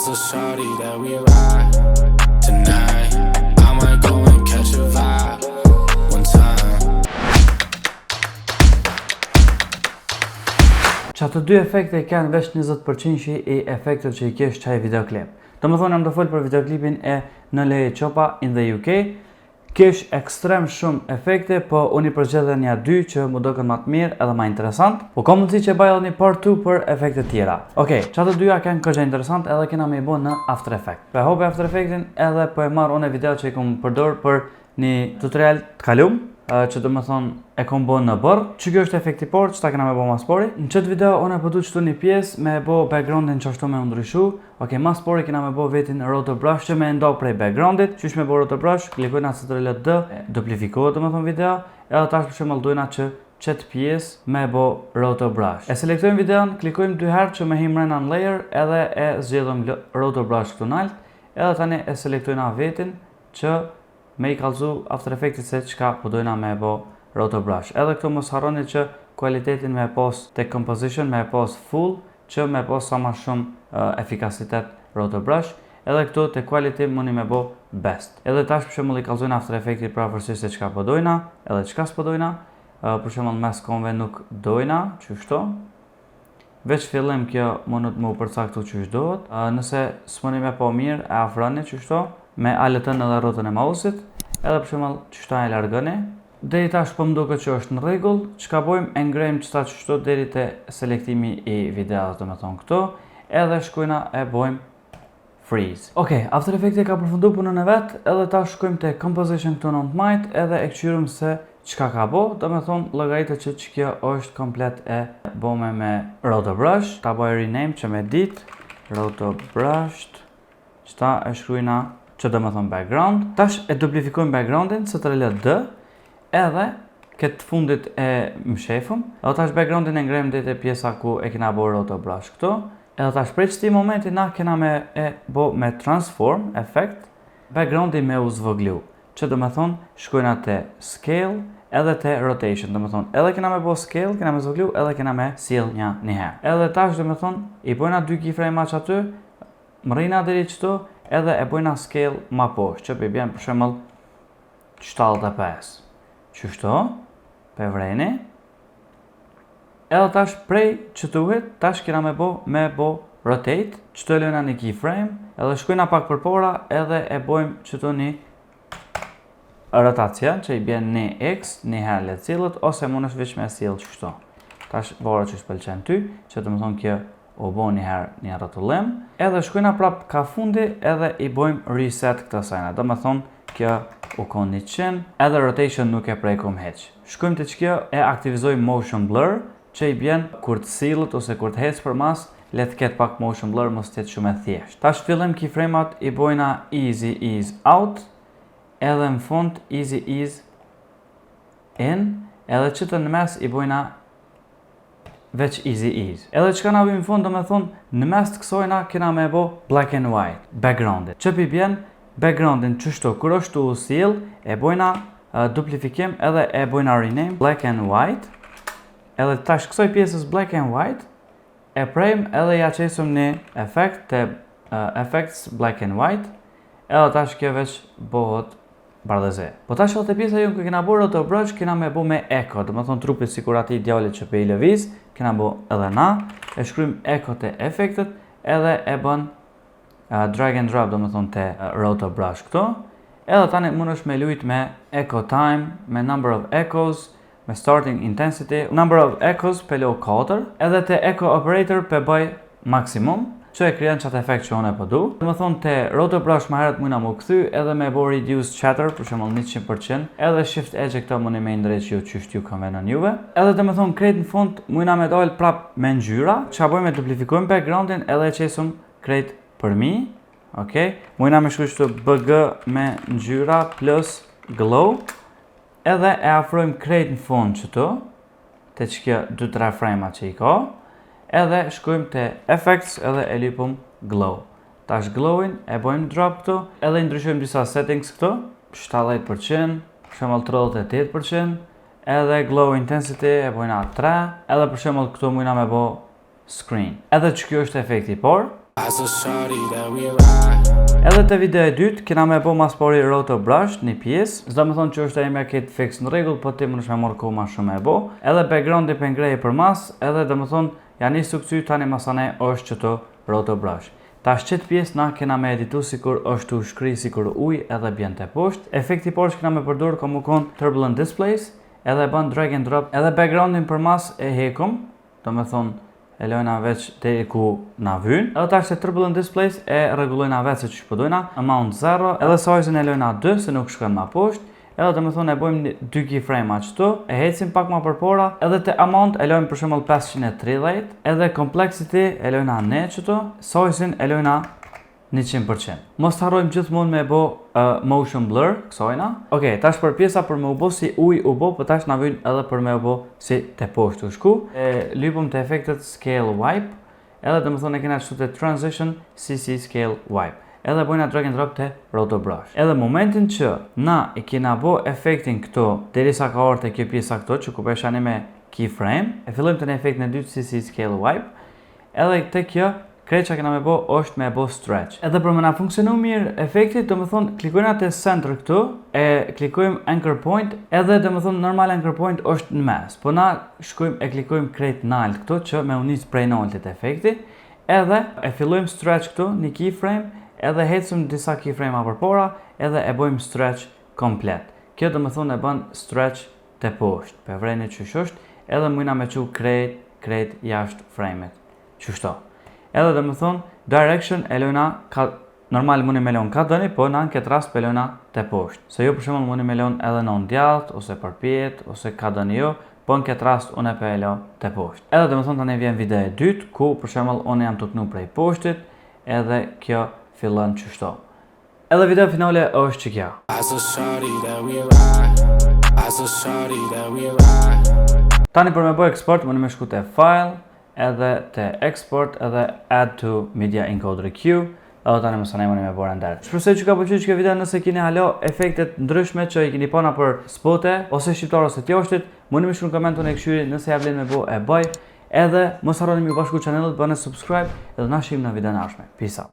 little shorty that we ride tonight. I might go and catch a vibe one time. Që ato dy efekte i kanë veç 20% i efektet që i kesh qaj videoklip. Do më thonë jam do folë për videoklipin e në leje Choppa in the UK. Kesh ekstrem shumë efekte, po unë i përgjedhe nja dy që mu do këtë më të mirë edhe më interesant. Po ka mundësi që baj edhe një part 2 për efekte tjera. Okej, që ato dyja kanë kërgjë interesant edhe kena me i bo në After Effects. Po e hope After Effectin edhe po e marrë unë video që i kom përdor për një tutorial të kalum, që do më thonë e kom bo në bërë. Që kjo është efekti por, që ta kena me bo mas pori. Në qëtë video, unë e përdu qëtu një piesë me bo backgroundin që ashtu me ndryshu. Ok, mas pori kena me bo vetin roto brush që me ndo prej backgroundit. Qysh me bo roto brush, klikojna Ctrl D, duplifikohet do më thonë video. Edhe tash për shembull dojna që qëtë piesë me bo roto brush. E selektojmë videon, klikojmë dy herë që me him rena në layer, edhe e zgjedhëm roto brush këtu nalt. Edhe tani e selektojna vetin që me i kalzu After Effects se qka po dojna me bo roto brush. Edhe këtu mos harroni që kualitetin me pos te composition, me pos full, që me pos sa ma shumë efikasitet roto brush. Edhe këtu te quality mundi me bo best. Edhe tash për shembull i kalzojna After Effects pravarësisht se qka po dojna, edhe qka s'po dojna. Për shembull mes konve nuk dojna, qështu. Veç fillim kjo mundet mu përcaktu qysh dohet. Nëse s'moni me po mirë, e afroni qështu. Me aletën edhe rrotën e mausit, edhe për shembull qështu e largoni. Deri tash po më duket që është në rregull. Çka bojmë, e ngrejmë qëta qështu deri te selektimi i videos, do me thonë këtu, edhe shkojna e bojmë freeze. Okej, After Effects ka përfundu punën e vet, edhe tash shkojmë te composition këtu në might, edhe e kqyrëm se çka ka bo, do me thonë llogaritë që kjo është komplet e bome me roto brush. Ta boj rename që me dit roto brush, qëta e shkruajna që do me thonë background. Tash e duplifikojmë backgroundin, Ctrl D, edhe këtë fundit e mshefëm. Edhe tash backgroundin e ngrejmë dhe te pjesa ku e kena bo roto brush këtu. Edhe tash prej qëti momenti na kena me e bo me transform effect, backgroundin me u zvoglu. Që do me thonë shkojna te scale edhe te rotation. Do me thonë edhe kena me bo scale, kena me zvoglu, edhe kena me sill njëherë. Edhe tash do me thonë i bojna 2 keyframe që aty, mrina deri qëtu, edhe e bojna scale ma poshtë, që për bjen për shembull 75. Qështu, pe vrejni. Edhe tash prej qëtuhet, tash kena me bo rotate, qëtu e lojna një keyframe, edhe shkojna pak për pora, edhe e bojmë qëtu një rotacion, që i bjen një x, një herë le cilët, ose mund është veç me sill qështu. Tash vore që shpëlqen ty, që të më thonë kjo u bo një herë një rotullim, edhe shkojna prap ka fundi edhe i bojmë reset këta sajna. Do me thonë kjo u kon 100, edhe rotation nuk e prejkom heq. Shkojmë të që kjo e aktivizojmë motion blur, që i bjen kur të silët ose kur të hec për mas, le të ketë pak motion blur, mos të jetë shumë e thjesht. Tash fillim keyframe-at i bojna easy ease out, edhe në fund easy ease in, edhe që të në mes i bojna veç easy ease. Edhe që ka na bëjmë fund, do me thonë, në mes të kësojna kena me bo black and white, backgroundit. Që pi bjen backgroundin qështu, kur është u sill, e bojna duplifikim edhe e bojna rename black and white. Edhe tash kësoj pjesës black and white, e prejmë edhe ja qesëm një efekt të effects black and white, edhe tash kjo veç bohët bardhëze. Po tash edhe pjesa ju kë kena bo roto brush, kena me bo me echo, do me thonë trupit sikur ati djallit që pe i lëviz, kena bo edhe na, e shkrym echo të efektet, edhe e bën drag and drop, do me thonë të roto brush këtu, edhe tani mund është me lujt me echo time, me number of echoes, me starting intensity, number of echoes pe lo 4, edhe të echo operator pe bëj maximum, që e kryen qatë efekt që unë e pëdu. Do me thonë të roto brush ma heret mujna mu këthy, edhe me bo reduce chatter, për shembull 100%, edhe shift edge këta muni me ndrejt që ju qysht ju konvenon juve. Edhe do me thonë krejt në fund mujna me dojl prap me ngjyra, që a bojme duplifikojmë backgroundin edhe e qesum krejt për mi. Okay. Mujna me shkryshtu BG me ngjyra plus glow, edhe e afrojmë krejt në fund qëtu, të që kjo 2-3 frame që i ka. Edhe shkojmë të effects edhe e lypëm glow. Tash glowin e bojmë drop këtu, edhe i ndryshojmë disa settings këtu, 70%, për shembull 38%, edhe glow intensity e bojna 3, edhe për shembull këtu mujna me bo screen. Edhe që kjo është efekti por, As a shawty that we ride. Edhe te video e dytë, kena me bo mas pari roto brush, një pjesë. Zdo me thonë që është e me këtë fix në regull, po ti më nëshme morë ku ma shumë e bo. Edhe background i pengrej për mas, edhe dhe me thonë, janë një sukcy tani masane është që të roto brush. Ta shqit pjesë na kena me editu sikur është të shkri sikur uj edhe bjen të poshtë. Efekti poshtë kena me përdur ka më konë turbulent displays, edhe ban drag and drop, edhe backgroundin për mas e hekum, do me thonë e lojna veç te ku na vynë. Edhe ta shte turbulent displays e regulojna veç se që shpëdojna, amount 0, edhe size-in e lojna 2 se nuk shkën ma poshtë. Edhe dhe me thonë e bojmë 2 keyframe qëtu, e hecim pak ma përpora, edhe te amount e lojmë për shembull 530, edhe complexity e lojna ne qëtu, size-in e lojna 100%. Mos të harrojmë gjithmonë me bo motion blur, kësojna. Okej, tash për pjesa për me u bo si uj u bo, për tash na vynë edhe për me u bo si te poshtë u shku. Lypëm të efektet scale wipe, edhe dhe me thonë e kena qëtu te transition CC scale wipe. Edhe bojna drag and drop të roto brush. Edhe momentin që na i kena bo efektin këto, derisa ka orë të kjo pjesa këto, që ku peshani me keyframe, e fillojmë të në efektin e 2 CC scale wipe, edhe të kjo, krejt që kena me bo, është me bo stretch. Edhe për me na funksionu mirë efektit, do me thonë, klikojna të center këtu, e klikojmë anchor point, edhe do me thonë, normal anchor point është në mes, po na shkojmë e klikojmë krejt nalt këtu, që me unis prej naltit efekti, edhe e fillojmë stretch këtu, një keyframe, edhe hecëm disa keyframe a përpora, edhe e bojmë stretch komplet. Kjo do me thonë e bën stretch të poshtë, për vrejnë që është, edhe mujna me që krejt jashtë frame-et, qështo. Edhe do me thonë, direction e lojna, normal muni me lojnë ka doni, po në këtë rast për lojna të poshtë. Se jo për shumë muni me lojnë edhe në ndjalt, ose për pjet, ose ka doni jo, po në këtë rast unë e për e lojnë të poshtë. Edhe do me thonë të ne vjen video e dytë, ku për shumë unë jam të kënu prej poshtit, edhe kjo fillon qështo. Edhe video finale është që kja. As a shawty that we ride. As a shawty that we ride. Tani për me bo export, më në me shku të file, edhe të export, edhe add to media encoder Q, edhe tani më sanej më në me bo render. Shpresoj që ka pëlqyer që kjo video, nëse keni halo efektet ndryshme që i keni pana për spote, ose shqiptar ose tjoshtit, më në me shku në komentun e këshyri, nëse ja vlen me bo e bëj, edhe mos harroni me bashku channelit, bëni subscribe, edhe na shihim në video në ardhshme. Peace out.